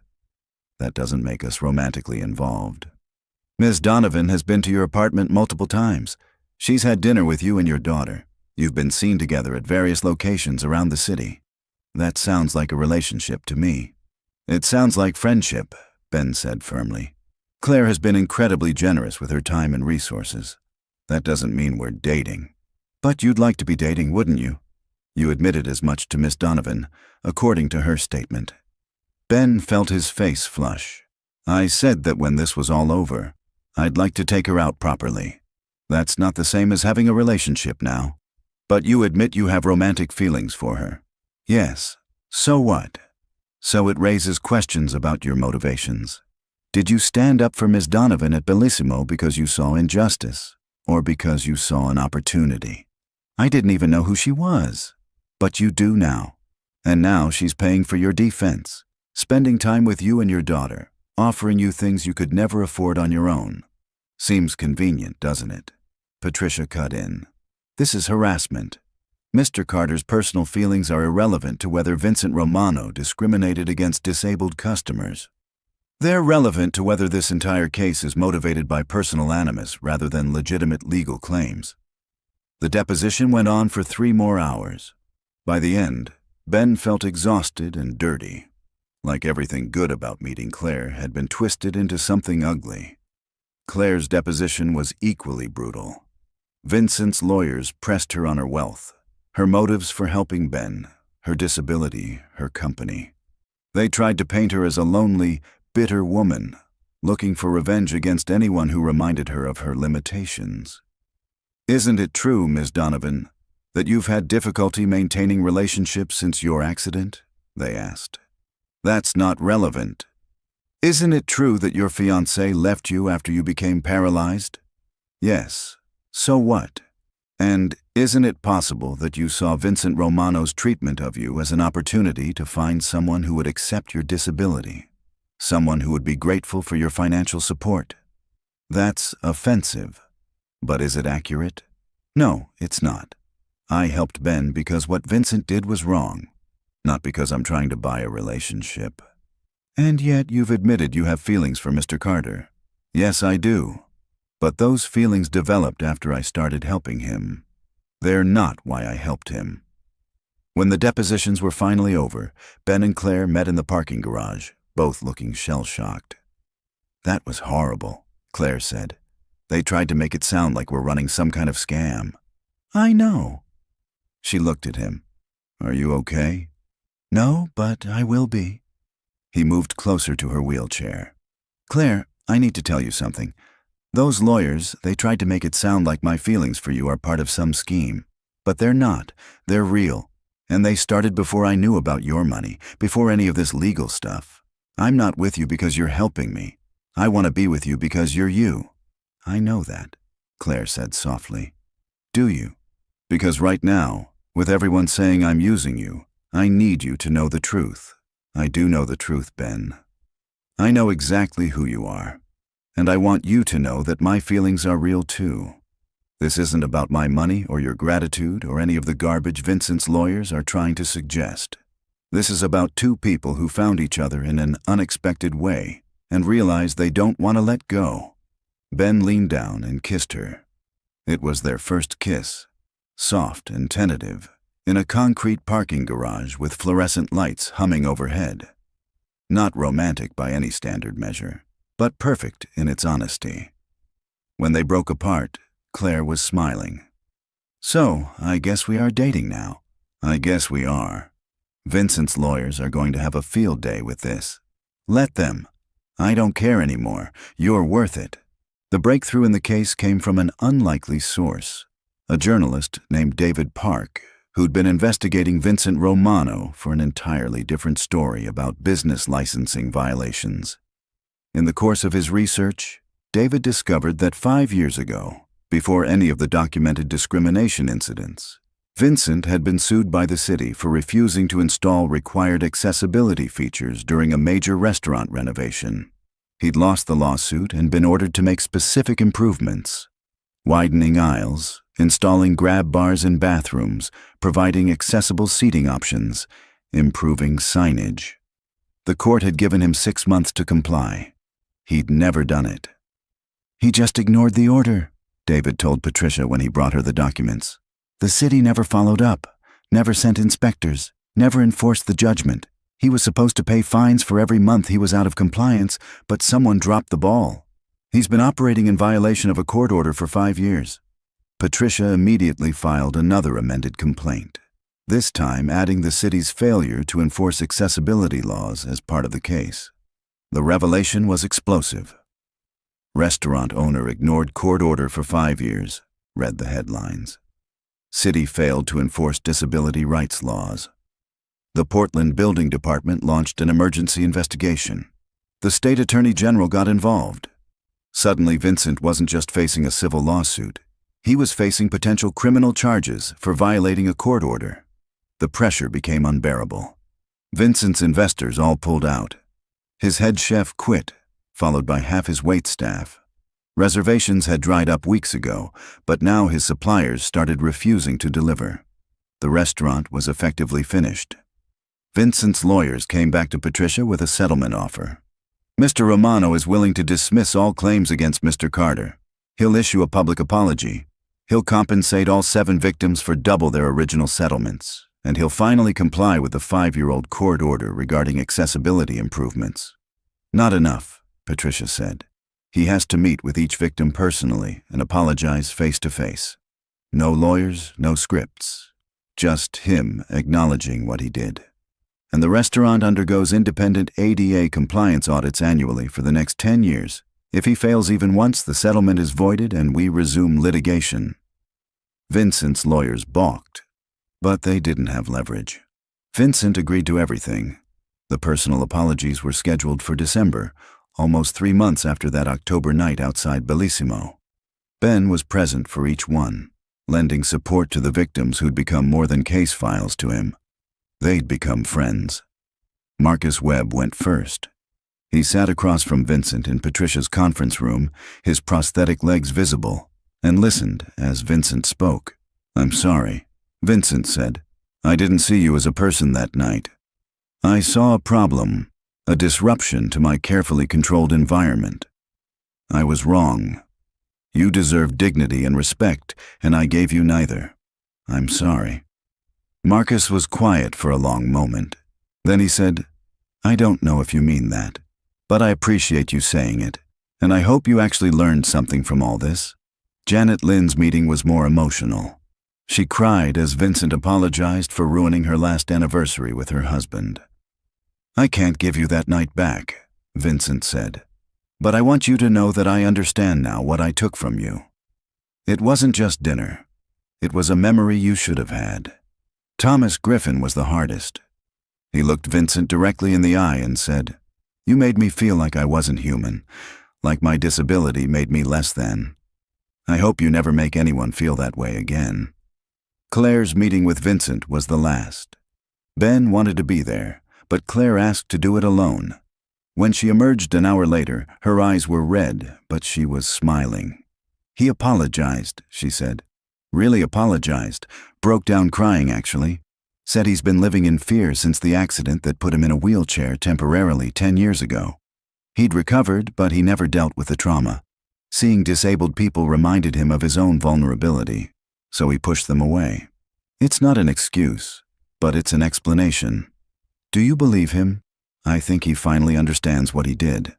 That doesn't make us romantically involved. Ms. Donovan has been to your apartment multiple times. She's had dinner with you and your daughter. You've been seen together at various locations around the city. That sounds like a relationship to me." "It sounds like friendship," Ben said firmly. "Claire has been incredibly generous with her time and resources. That doesn't mean we're dating. But you'd like to be dating, wouldn't you? You admitted as much to Miss Donovan, according to her statement." Ben felt his face flush. "I said that when this was all over, I'd like to take her out properly. That's not the same as having a relationship now. But you admit you have romantic feelings for her." "Yes. So what?" "So it raises questions about your motivations. Did you stand up for Miss Donovan at Bellissimo because you saw injustice, or because you saw an opportunity?" "I didn't even know who she was." "But you do now. And now she's paying for your defense, spending time with you and your daughter, offering you things you could never afford on your own. Seems convenient, doesn't it?" Patricia cut in. "This is harassment. Mr. Carter's personal feelings are irrelevant to whether Vincent Romano discriminated against disabled customers. They're relevant to whether this entire case is motivated by personal animus rather than legitimate legal claims." The deposition went on for 3 more hours. By the end, Ben felt exhausted and dirty, like everything good about meeting Claire had been twisted into something ugly. Claire's deposition was equally brutal. Vincent's lawyers pressed her on her wealth, her motives for helping Ben, her disability, her company. They tried to paint her as a lonely, bitter woman, looking for revenge against anyone who reminded her of her limitations. "Isn't it true, Ms. Donovan, that you've had difficulty maintaining relationships since your accident?" they asked. "That's not relevant. Isn't it true that your fiancé left you after you became paralyzed?" "Yes. So what? And isn't it possible that you saw Vincent Romano's treatment of you as an opportunity to find someone who would accept your disability? Someone who would be grateful for your financial support?" "That's offensive. But is it accurate?" "No, it's not. I helped Ben because what Vincent did was wrong, not because I'm trying to buy a relationship." "And yet you've admitted you have feelings for Mr. Carter." "Yes, I do. But those feelings developed after I started helping him. They're not why I helped him." When the depositions were finally over, Ben and Claire met in the parking garage, both looking shell-shocked. "That was horrible," Claire said. "They tried to make it sound like we're running some kind of scam." "I know." She looked at him. "Are you okay?" "No, but I will be." He moved closer to her wheelchair. "Claire, I need to tell you something. Those lawyers, they tried to make it sound like my feelings for you are part of some scheme. But they're not. They're real. And they started before I knew about your money, before any of this legal stuff. I'm not with you because you're helping me. I want to be with you because you're you." "I know that," Claire said softly. "Do you? Because right now, with everyone saying I'm using you, I need you to know the truth." "I do know the truth, Ben. I know exactly who you are. And I want you to know that my feelings are real too. This isn't about my money or your gratitude or any of the garbage Vincent's lawyers are trying to suggest. This is about two people who found each other in an unexpected way and realized they don't want to let go." Ben leaned down and kissed her. It was their first kiss, soft and tentative, in a concrete parking garage with fluorescent lights humming overhead. Not romantic by any standard measure, but perfect in its honesty. When they broke apart, Claire was smiling. "So, I guess we are dating now." "I guess we are. Vincent's lawyers are going to have a field day with this." "Let them. I don't care anymore. You're worth it." The breakthrough in the case came from an unlikely source, a journalist named David Park, who'd been investigating Vincent Romano for an entirely different story about business licensing violations. In the course of his research, David discovered that 5 years ago, before any of the documented discrimination incidents, Vincent had been sued by the city for refusing to install required accessibility features during a major restaurant renovation. He'd lost the lawsuit and been ordered to make specific improvements: widening aisles, installing grab bars in bathrooms, providing accessible seating options, improving signage. The court had given him 6 months to comply. He'd never done it. "He just ignored the order," David told Patricia when he brought her the documents. "The city never followed up, never sent inspectors, never enforced the judgment. He was supposed to pay fines for every month he was out of compliance, but someone dropped the ball. He's been operating in violation of a court order for 5 years. Patricia immediately filed another amended complaint, this time adding the city's failure to enforce accessibility laws as part of the case. The revelation was explosive. "Restaurant owner ignored court order for 5 years," read the headlines. "City failed to enforce disability rights laws." The Portland Building Department launched an emergency investigation. The state attorney general got involved. Suddenly, Vincent wasn't just facing a civil lawsuit. He was facing potential criminal charges for violating a court order. The pressure became unbearable. Vincent's investors all pulled out. His head chef quit, followed by half his waitstaff. Reservations had dried up weeks ago, but now his suppliers started refusing to deliver. The restaurant was effectively finished. Vincent's lawyers came back to Patricia with a settlement offer. "Mr. Romano is willing to dismiss all claims against Mr. Carter. He'll issue a public apology. He'll compensate all 7 victims for double their original settlements, and he'll finally comply with the 5-year-old court order regarding accessibility improvements." "Not enough," Patricia said. "He has to meet with each victim personally and apologize face to face. No lawyers, no scripts. Just him acknowledging what he did. And the restaurant undergoes independent ADA compliance audits annually for the next 10 years. If he fails even once, the settlement is voided and we resume litigation." Vincent's lawyers balked, but they didn't have leverage. Vincent agreed to everything. The personal apologies were scheduled for December, almost 3 months after that October night outside Bellissimo. Ben was present for each one, lending support to the victims who'd become more than case files to him. They'd become friends. Marcus Webb went first. He sat across from Vincent in Patricia's conference room, his prosthetic legs visible, and listened as Vincent spoke. "I'm sorry," Vincent said. "I didn't see you as a person that night. I saw a problem, a disruption to my carefully controlled environment. I was wrong. You deserve dignity and respect, and I gave you neither. I'm sorry." Marcus was quiet for a long moment. Then he said, "I don't know if you mean that, but I appreciate you saying it, and I hope you actually learned something from all this." Janet Lynn's meeting was more emotional. She cried as Vincent apologized for ruining her last anniversary with her husband. "I can't give you that night back," Vincent said, "but I want you to know that I understand now what I took from you. It wasn't just dinner. It was a memory you should have had. Thomas Griffin was the hardest. He looked Vincent directly in the eye and said, "You made me feel like I wasn't human, like my disability made me less than. I hope you never make anyone feel that way again." Claire's meeting with Vincent was the last. Ben wanted to be there, but Claire asked to do it alone. When she emerged an hour later, her eyes were red, but she was smiling. "He apologized," she said. "Really apologized. Broke down crying, actually. Said he's been living in fear since the accident that put him in a wheelchair temporarily 10 years ago. He'd recovered, but he never dealt with the trauma. Seeing disabled people reminded him of his own vulnerability, so he pushed them away. It's not an excuse, but it's an explanation. Do you believe him? I think he finally understands what he did.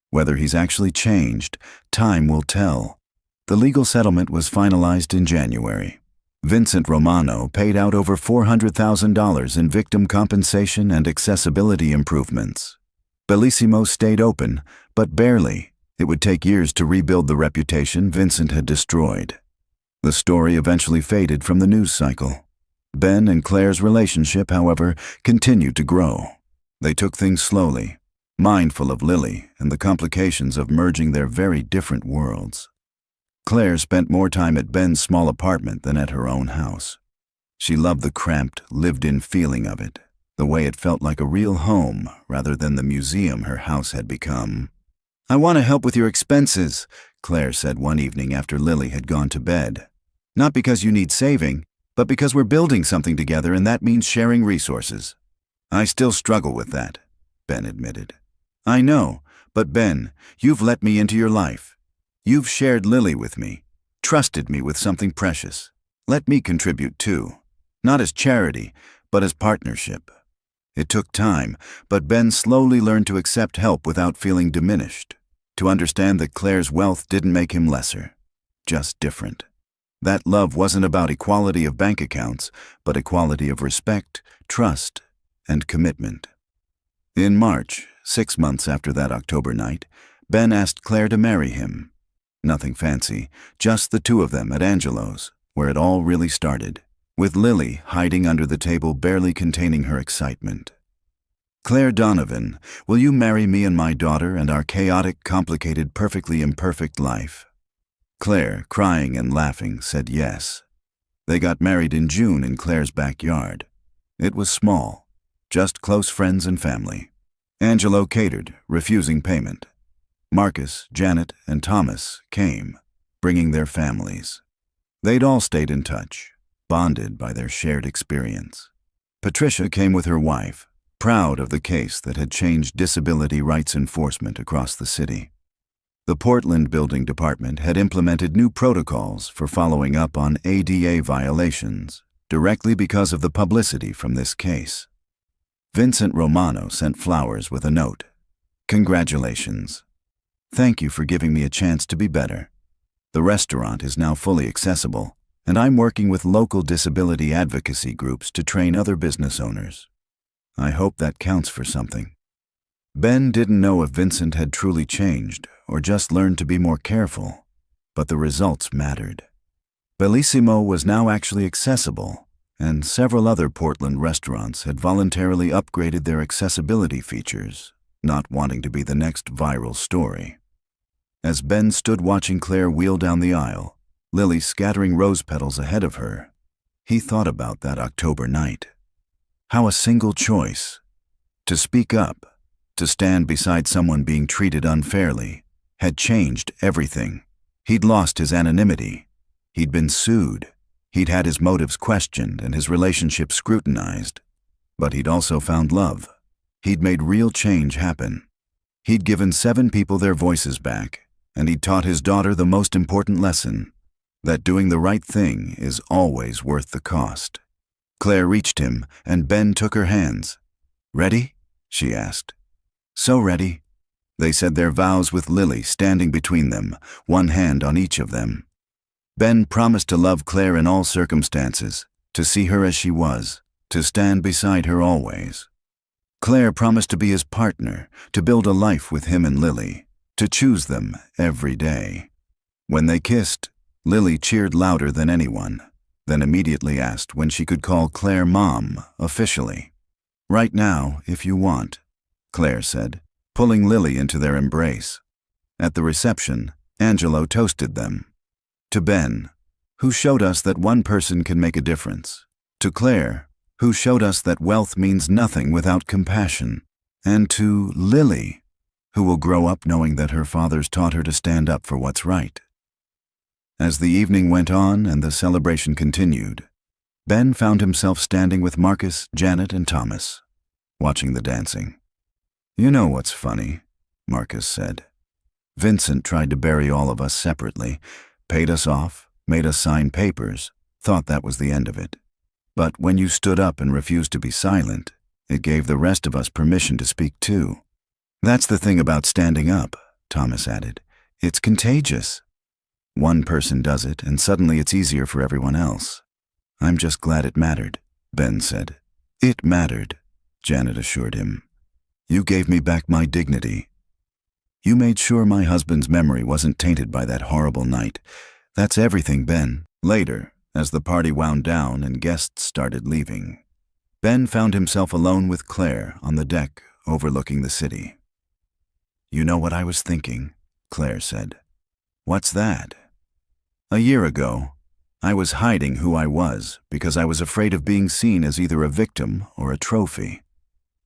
Whether he's actually changed, time will tell." The legal settlement was finalized in January. Vincent Romano paid out over $400,000 in victim compensation and accessibility improvements. Bellissimo stayed open, but barely. It would take years to rebuild the reputation Vincent had destroyed. The story eventually faded from the news cycle. Ben and Claire's relationship, however, continued to grow. They took things slowly, mindful of Lily and the complications of merging their very different worlds. Claire spent more time at Ben's small apartment than at her own house. She loved the cramped, lived-in feeling of it, the way it felt like a real home rather than the museum her house had become. "I want to help with your expenses," Claire said one evening after Lily had gone to bed. "Not because you need saving, but because we're building something together and that means sharing resources." "I still struggle with that," Ben admitted. "I know, but Ben, you've let me into your life. You've shared Lily with me, trusted me with something precious. Let me contribute too, not as charity, but as partnership." It took time, but Ben slowly learned to accept help without feeling diminished, to understand that Claire's wealth didn't make him lesser, just different. That love wasn't about equality of bank accounts, but equality of respect, trust, and commitment. In March, 6 months after that October night, Ben asked Claire to marry him. Nothing fancy, just the two of them at Angelo's, where it all really started, with Lily hiding under the table barely containing her excitement. "Claire Donovan, will you marry me and my daughter and our chaotic, complicated, perfectly imperfect life?" Claire, crying and laughing, said yes. They got married in June in Claire's backyard. It was small, just close friends and family. Angelo catered, refusing payment. Marcus, Janet, and Thomas came, bringing their families. They'd all stayed in touch, bonded by their shared experience. Patricia came with her wife, proud of the case that had changed disability rights enforcement across the city. The Portland Building Department had implemented new protocols for following up on ADA violations, directly because of the publicity from this case. Vincent Romano sent flowers with a note. "Congratulations. Thank you for giving me a chance to be better. The restaurant is now fully accessible, and I'm working with local disability advocacy groups to train other business owners. I hope that counts for something." Ben didn't know if Vincent had truly changed or just learned to be more careful, but the results mattered. Bellissimo was now actually accessible, and several other Portland restaurants had voluntarily upgraded their accessibility features, not wanting to be the next viral story. As Ben stood watching Claire wheel down the aisle, Lily scattering rose petals ahead of her, he thought about that October night. How a single choice, to speak up, to stand beside someone being treated unfairly, had changed everything. He'd lost his anonymity. He'd been sued. He'd had his motives questioned and his relationship scrutinized. But he'd also found love. He'd made real change happen. He'd given 7 people their voices back, and he'd taught his daughter the most important lesson, that doing the right thing is always worth the cost. Claire reached him, and Ben took her hands. "Ready?" she asked. "So ready." They said their vows with Lily standing between them, one hand on each of them. Ben promised to love Claire in all circumstances, to see her as she was, to stand beside her always. Claire promised to be his partner, to build a life with him and Lily, to choose them every day. When they kissed, Lily cheered louder than anyone. then immediately asked when she could call Claire Mom officially. "Right now, if you want," Claire said, pulling Lily into their embrace. At the reception, Angelo toasted them. To Ben, who showed us that one person can make a difference. To Claire, who showed us that wealth means nothing without compassion. And to Lily, who will grow up knowing that her fathers taught her to stand up for what's right. As the evening went on and the celebration continued, Ben found himself standing with Marcus, Janet, and Thomas, watching the dancing. "You know what's funny," Marcus said. "Vincent tried to bury all of us separately, paid us off, made us sign papers, thought that was the end of it. But when you stood up and refused to be silent, it gave the rest of us permission to speak too. That's the thing about standing up," Thomas added. "It's contagious. One person does it, and suddenly it's easier for everyone else." "I'm just glad it mattered," Ben said. "It mattered," Janet assured him. "You gave me back my dignity. You made sure my husband's memory wasn't tainted by that horrible night. That's everything, Ben." Later, as the party wound down and guests started leaving, Ben found himself alone with Claire on the deck overlooking the city. "You know what I was thinking," Claire said. "What's that?" "A year ago, I was hiding who I was because I was afraid of being seen as either a victim or a trophy.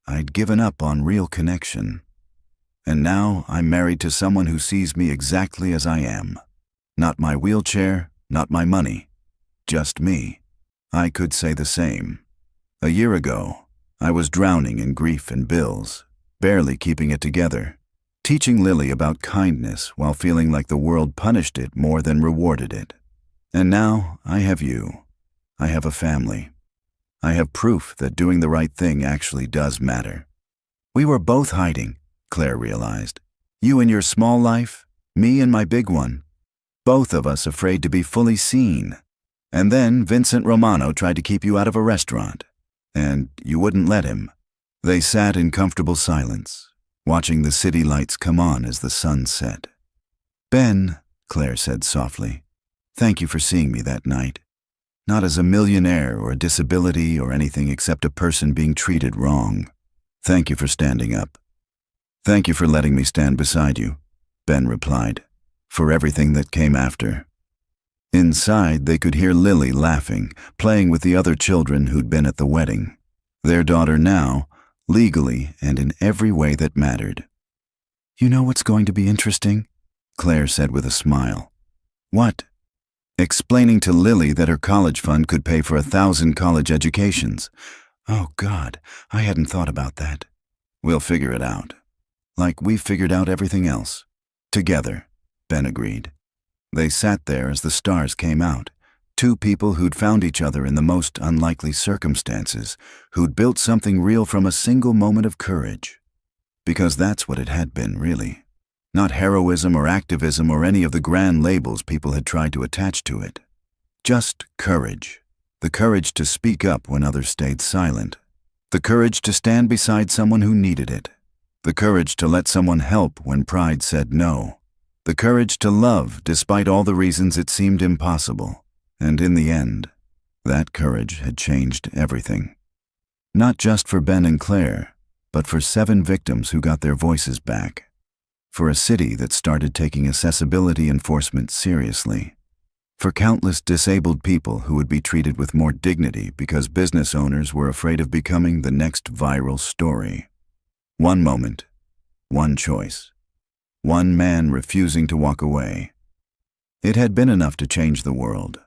I'd given up on real connection. And now I'm married to someone who sees me exactly as I am. Not my wheelchair, not my money. Just me. I could say the same. A year ago, I was drowning in grief and bills, barely keeping it together, teaching Lily about kindness while feeling like the world punished it more than rewarded it. And now I have you. I have a family. I have proof that doing the right thing actually does matter." "We were both hiding," Claire realized. "You in your small life, me in my big one. Both of us afraid to be fully seen. And then Vincent Romano tried to keep you out of a restaurant. And you wouldn't let him." They sat in comfortable silence, watching the city lights come on as the sun set. "Ben," Claire said softly, "thank you for seeing me that night. Not as a millionaire or a disability or anything except a person being treated wrong. Thank you for standing up." "Thank you for letting me stand beside you," Ben replied, "for everything that came after." Inside, they could hear Lily laughing, playing with the other children who'd been at the wedding. Their daughter now, legally and in every way that mattered. "You know what's going to be interesting?" Claire said with a smile. "What?" "Explaining to Lily that her college fund could pay for 1,000 college educations." "Oh, God, I hadn't thought about that." "We'll figure it out. Like we figured out everything else. Together," Ben agreed. They sat there as the stars came out, two people who'd found each other in the most unlikely circumstances, who'd built something real from a single moment of courage. Because that's what it had been, really. Not heroism or activism or any of the grand labels people had tried to attach to it. Just courage. The courage to speak up when others stayed silent. The courage to stand beside someone who needed it. The courage to let someone help when pride said no. The courage to love despite all the reasons it seemed impossible. And in the end, that courage had changed everything. Not just for Ben and Claire, but for 7 victims who got their voices back. For a city that started taking accessibility enforcement seriously. For countless disabled people who would be treated with more dignity because business owners were afraid of becoming the next viral story. One moment, one choice. One man refusing to walk away. It had been enough to change the world,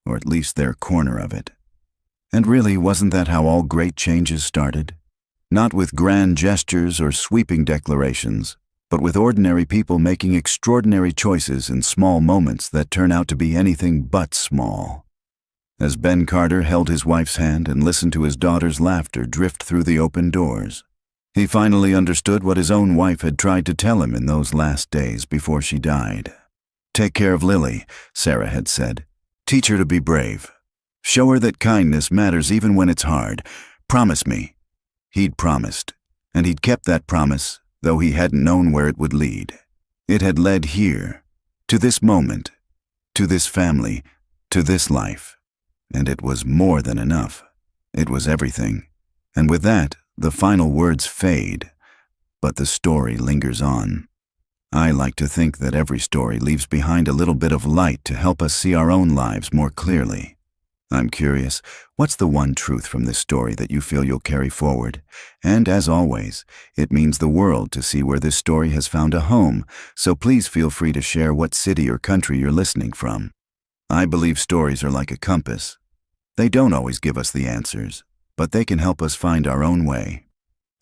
or at least their corner of it. And really, wasn't that how all great changes started? Not with grand gestures or sweeping declarations, but with ordinary people making extraordinary choices in small moments that turn out to be anything but small. As Ben Carter held his wife's hand and listened to his daughter's laughter drift through the open doors, he finally understood what his own wife had tried to tell him in those last days before she died. "Take care of Lily," Sarah had said. "Teach her to be brave. Show her that kindness matters even when it's hard. Promise me." He'd promised, and he'd kept that promise, though he hadn't known where it would lead. It had led here, to this moment, to this family, to this life. And it was more than enough. It was everything. And with that, the final words fade, but the story lingers on. I like to think that every story leaves behind a little bit of light to help us see our own lives more clearly. I'm curious, what's the one truth from this story that you feel you'll carry forward? And as always, it means the world to see where this story has found a home, so please feel free to share what city or country you're listening from. I believe stories are like a compass. They don't always give us the answers, but they can help us find our own way.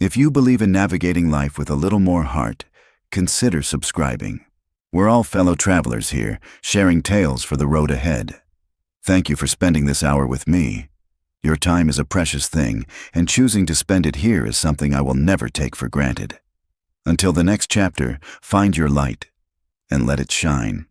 If you believe in navigating life with a little more heart, consider subscribing. We're all fellow travelers here, sharing tales for the road ahead. Thank you for spending this hour with me. Your time is a precious thing, and choosing to spend it here is something I will never take for granted. Until the next chapter, find your light and let it shine.